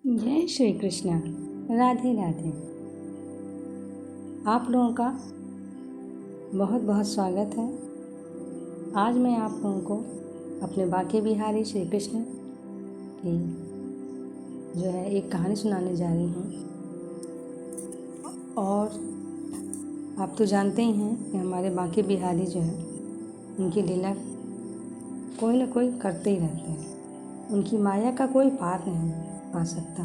जय श्री कृष्ण। राधे राधे। आप लोगों का बहुत बहुत स्वागत है। आज मैं आप लोगों को अपने बांके बिहारी श्री कृष्ण की जो है एक कहानी सुनाने जा रही हूँ। और आप तो जानते ही हैं कि हमारे बांके बिहारी जो है उनकी लीला कोई ना कोई करते ही रहते हैं। उनकी माया का कोई पार नहीं पा सकता।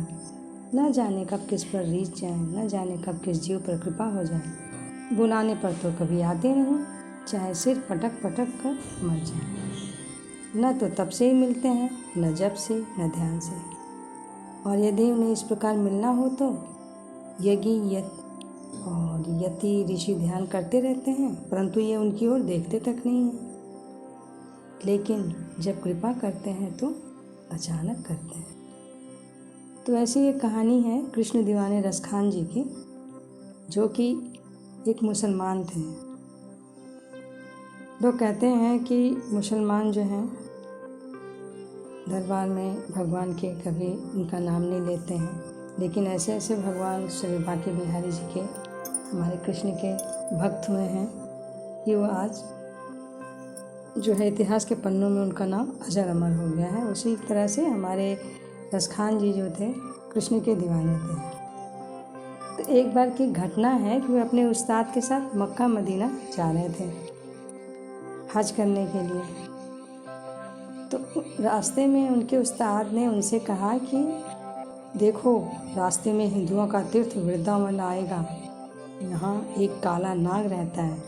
न जाने कब किस पर रीझ जाए, न जाने कब किस जीव पर कृपा हो जाए। बुलाने पर तो कभी आते नहीं, चाहे सिर पटक पटक कर मर जाए। न तो तब से ही मिलते हैं, न जब से, न ध्यान से। और यदि उन्हें इस प्रकार मिलना हो तो यति ऋषि ध्यान करते रहते हैं, परंतु ये उनकी ओर देखते तक नहीं है। लेकिन जब कृपा करते हैं तो अचानक करते हैं। तो ऐसी एक कहानी है कृष्ण दीवाने रसखान जी की, जो कि एक मुसलमान थे। लोग कहते हैं कि मुसलमान जो हैं दरबार में भगवान के कभी उनका नाम नहीं लेते हैं, लेकिन ऐसे ऐसे भगवान श्री बांके बिहारी जी के, हमारे कृष्ण के भक्त हुए हैं कि वो आज जो है इतिहास के पन्नों में उनका नाम अजर अमर हो गया है। उसी तरह से हमारे रसखान जी जो थे कृष्ण के दीवाने थे। तो एक बार की घटना है कि वे अपने उस्ताद के साथ मक्का मदीना जा रहे थे हज करने के लिए। तो रास्ते में उनके उस्ताद ने उनसे कहा कि देखो, रास्ते में हिंदुओं का तीर्थ वृंदावन आएगा, यहाँ एक काला नाग रहता है,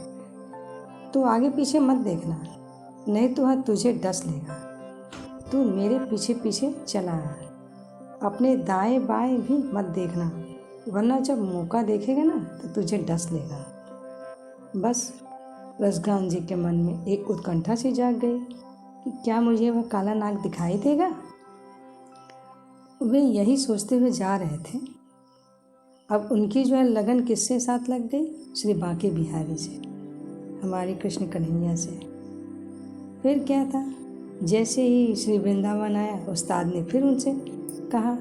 तो आगे पीछे मत देखना, नहीं तो वह तुझे डस लेगा। तू मेरे पीछे पीछे चला आ, अपने दाएं बाएं भी मत देखना, वरना जब मौका देखेगा ना तो तुझे डस लेगा। बस रसखान जी के मन में एक उत्कंठा सी जाग गई कि क्या मुझे वह काला नाग दिखाई देगा। वे यही सोचते हुए जा रहे थे। अब उनकी जो है लगन किससे साथ लग गई? श्री बांके बिहारी से, हमारे कृष्ण कन्हैया से। फिर क्या था, जैसे ही श्री वृंदावन आया, उस्ताद ने फिर उनसे कहा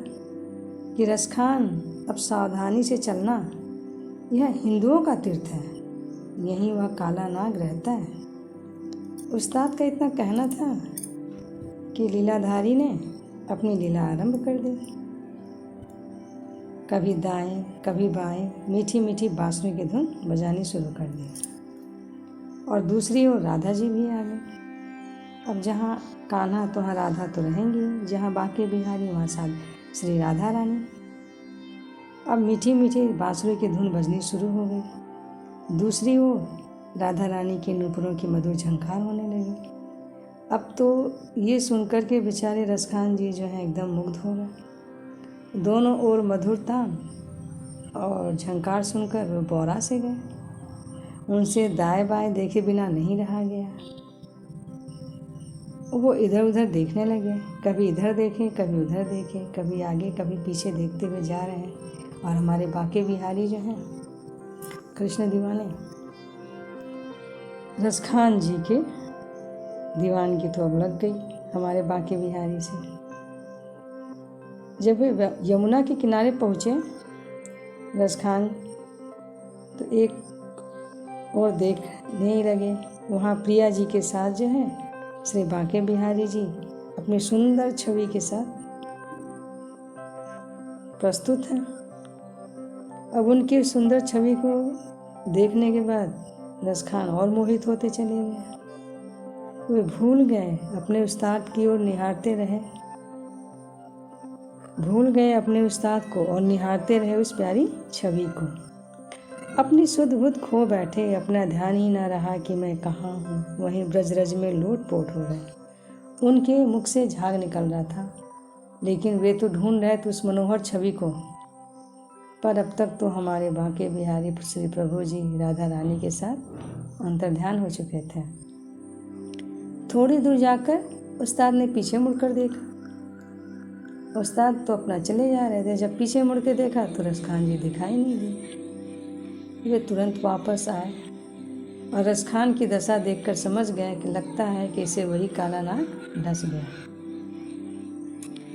कि रसखान, अब सावधानी से चलना, यह हिंदुओं का तीर्थ है, यहीं वह काला नाग रहता है। उस्ताद का इतना कहना था कि लीलाधारी ने अपनी लीला आरंभ कर दी। कभी दाएं कभी बाएं मीठी मीठी बांसुरी की धुन बजानी शुरू कर दी। और दूसरी ओर राधा जी भी आ गए। अब जहाँ कान्हा तो वहाँ राधा तो रहेंगी, जहाँ बांके बिहारी वहाँ साथ श्री राधा रानी। अब मीठी मीठी बांसुरी की धुन बजनी शुरू हो गई। दूसरी ओर राधा रानी के नूपुरों की मधुर झंकार होने लगी। अब तो ये सुनकर के बेचारे रसखान जी जो हैं एकदम मुग्ध हो गए। दोनों ओर मधुर तान और झंकार सुनकर वो बौरा से गए। उनसे दाएं बाएं देखे बिना नहीं रहा गया। वो इधर उधर देखने लगे, कभी इधर देखें कभी उधर देखें, कभी आगे कभी पीछे देखते हुए जा रहे हैं। और हमारे बांके बिहारी जो हैं कृष्ण दीवाने रसखान जी के दीवान की तो अब लग गई हमारे बांके बिहारी से। जब वे यमुना के किनारे पहुँचे रसखान, तो एक और देखने ही लगे। वहाँ प्रिया जी के साथ जो है श्री बांके बिहारी जी अपनी सुंदर छवि के साथ प्रस्तुत हैं। अब उनकी सुंदर छवि को देखने के बाद रसखान और मोहित होते चले गए। वे भूल गए अपने उस्ताद की ओर निहारते रहे, भूल गए अपने उस्ताद को और निहारते रहे उस प्यारी छवि को। अपनी सुध बुध खो बैठे, अपना ध्यान ही न रहा कि मैं कहाँ हूँ। वहीं ब्रजरज में लोटपोट हो गए। उनके मुख से झाग निकल रहा था, लेकिन वे तो ढूंढ रहे थे उस मनोहर छवि को। पर अब तक तो हमारे बांके बिहारी श्री प्रभु जी राधा रानी के साथ अंतर्ध्यान हो चुके थे। थोड़ी दूर जाकर उस्ताद ने पीछे मुड़कर देखा। उस्ताद तो अपना चले जा रहे थे। जब पीछे मुड़ के देखा तो रसखान जी दिखाई नहीं दिए। वे तुरंत वापस आए और रसखान की दशा देखकर समझ गए कि लगता है कि इसे वही काला नाग डस गया।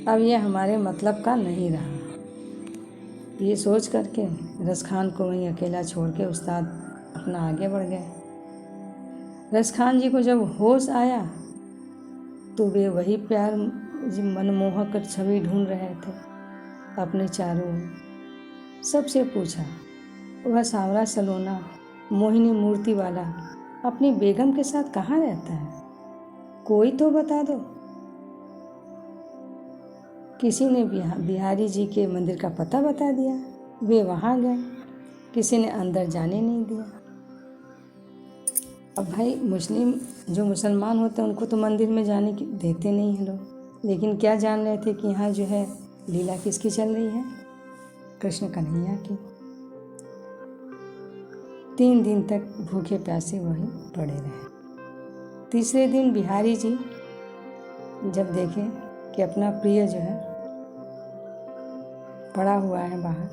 अब यह हमारे मतलब का नहीं रहा। ये सोच करके रसखान को वहीं अकेला छोड़ के उस्ताद अपना आगे बढ़ गए। रसखान जी को जब होश आया तो वे वही प्यार मनमोहक छवि ढूंढ रहे थे अपने चारों ओर। सबसे पूछा, वह सांवरा सलोना मोहिनी मूर्ति वाला अपनी बेगम के साथ कहाँ रहता है? कोई तो बता दो। किसी ने बिहारी जी के मंदिर का पता बता दिया, वे वहाँ गए। किसी ने अंदर जाने नहीं दिया। अब भाई जो मुसलमान होते हैं उनको तो मंदिर में जाने की देते नहीं हैं लोग, लेकिन क्या जान रहे थे कि यहाँ जो है लीला किसकी चल रही है? कृष्ण कन्हैया की। 3 दिन तक भूखे प्यासे वहीं पड़े रहे। तीसरे दिन बिहारी जी जब देखे कि अपना प्रिय जो है पड़ा हुआ है बाहर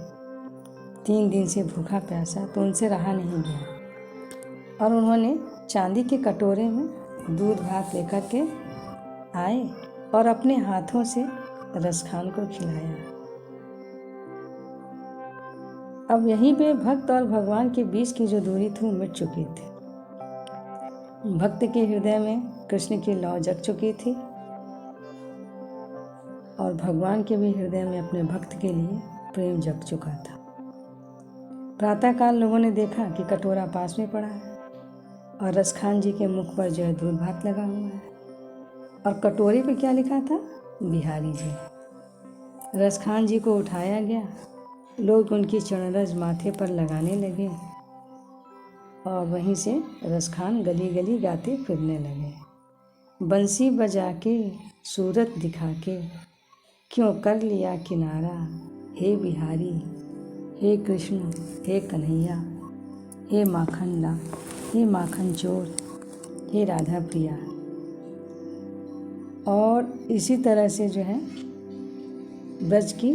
3 दिन से भूखा प्यासा, तो उनसे रहा नहीं गया और उन्होंने चांदी के कटोरे में दूध भात लेकर के आए और अपने हाथों से रसखान को खिलाया। अब यहीं पे भक्त और भगवान के बीच की जो दूरी थी वो मिट चुकी थी। भक्त के हृदय में कृष्ण की लौ जग चुकी थी और भगवान के भी हृदय में अपने भक्त के लिए प्रेम जग चुका था। प्रातःकाल लोगों ने देखा कि कटोरा पास में पड़ा है और रसखान जी के मुख पर जो है दूध भात लगा हुआ है और कटोरे पे क्या लिखा था? बिहारी जी। रसखान जी को उठाया गया, लोग उनकी चरणरज माथे पर लगाने लगे और वहीं से रसखान गली गली गाते फिरने लगे। बंसी बजा के सूरत दिखा के क्यों कर लिया किनारा, हे बिहारी, हे कृष्ण, हे कन्हैया, हे माखनला, हे माखन चोर, हे राधा प्रिया। और इसी तरह से जो है ब्रज की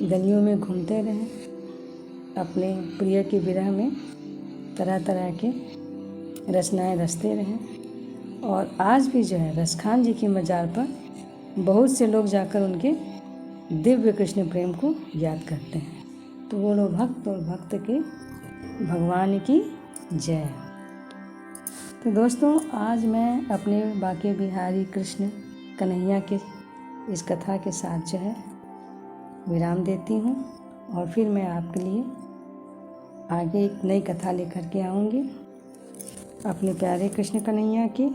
गलियों में घूमते रहे, अपने प्रिय के विरह में तरह तरह के रचनाएं रचते रहे। और आज भी जो है रसखान जी की मजार पर बहुत से लोग जाकर उनके दिव्य कृष्ण प्रेम को याद करते हैं। तो बोलो भक्त और भक्त के भगवान की जय। तो दोस्तों, आज मैं अपने बाके बिहारी कृष्ण कन्हैया के इस कथा के साथ जो है विराम देती हूँ और फिर मैं आपके लिए आगे एक नई कथा लेकर के आऊँगी अपने प्यारे कृष्ण कन्हैया की,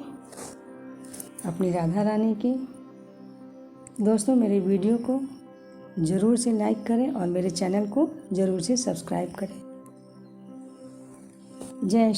अपनी राधा रानी की। दोस्तों, मेरे वीडियो को ज़रूर से लाइक करें और मेरे चैनल को ज़रूर से सब्सक्राइब करें। जय